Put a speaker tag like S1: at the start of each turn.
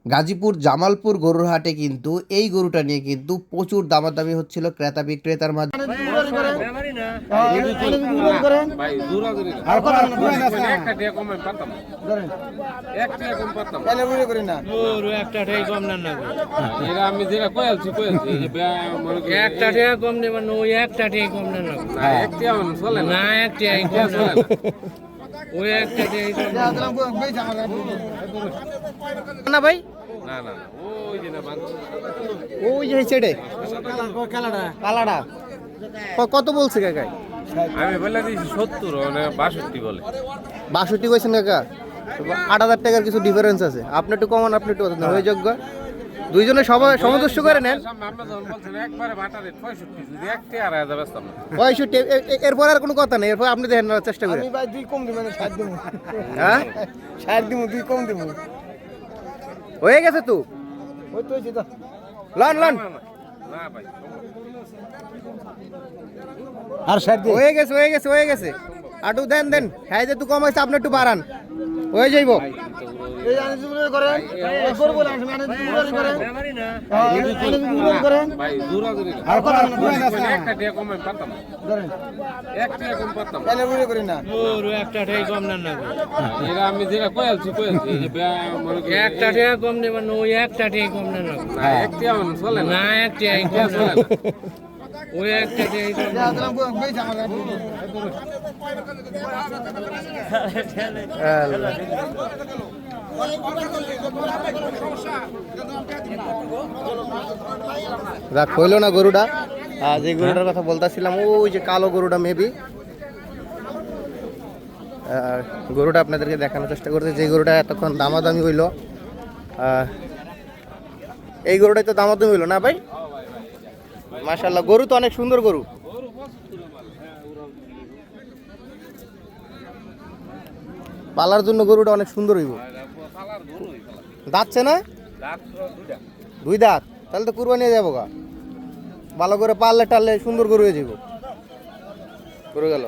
S1: গাজীপুর জামালপুর গরুর হাটে কিন্তু এই গরুটা নিয়ে কিন্তু প্রচুর দামাদামি হচ্ছিল ক্রেতা বিক্রেতার মাঝে। না ভাই ওই যে সেটে কালাডা কত বলছে কাকা?
S2: আমি বলে দিয়েছি 70 মানে 62 বলে।
S1: 62 কইছেন কাকা, 8,000 টাকার কিছু ডিফারেন্স আছে। আপনি একটু কমান, আপনি একটু হয়ে যোগ্য দুইজনে সবাই সমতুষ্ট করে নেন।
S2: একবারে ভাটা রেট 65, যদি একটা আর হাজার ব্যস্তাম না
S1: 65। এরপর আর কোনো কথা নেই, এরপর আপনি দেখেন চেষ্টা করে।
S3: আমি ভাই 2 কম দিব না, 60 দিব।
S1: হ্যাঁ
S3: 60 দিব, 2 কম দিব।
S1: হয়ে গেছে তো,
S3: ওই তো হইছে তো।
S1: লন লন
S2: না ভাই,
S3: আর 60 দিব।
S1: হয়ে গেছে হয়ে গেছে হয়ে গেছে। আটু দেন দেন, হ্যাঁ যে তুই কম হয়েছে, আপনি একটু বাড়ান, হয়ে যাইব।
S3: এই আনিজুলের করেন, এই করব না, আনিজুলের করেন। আনিজুলের করেন।
S2: ভাই জোরাজুরি
S3: আর কত
S2: একটা টাকা কম আমি পারতাম না।
S3: ধরেন।
S2: এক টাকা কম পারতাম না।
S3: আনিজুলের করেন না।
S4: একটা টাকা কম নেন না।
S2: এরা আমি যেটা কইছি এই যে মনে করি
S4: একটা টাকা কম নেবেন, ওই একটা টাকা কম নেন না।
S2: এক টাকা মানে চলে না।
S4: না এক টাকা কম নেন না। ওই একটা টাকা কম
S3: যা দিলাম কই জামা লাগবে।
S1: রাখ হইল না গরুটা। যে গরুটার কথা বলতেছিলাম ওই যে কালো গরুটা, মেবি গরুটা আপনাদেরকে দেখানোর চেষ্টা করতে, যে গরুটা এতক্ষণ দামাদামি হইল। এই গরুটাই তো দামাদামি হইল না ভাই? মাশাআল্লাহ, গরু তো অনেক সুন্দর গরু। পালার জন্য গরুটা অনেক সুন্দর হইব। দাঁতছে না? দুই দাঁত, তাহলে তো কুরবানি হয়ে যাবো গা। ভালো করে পাললে টাললে সুন্দর গরু হয়ে যাব। করে গেল।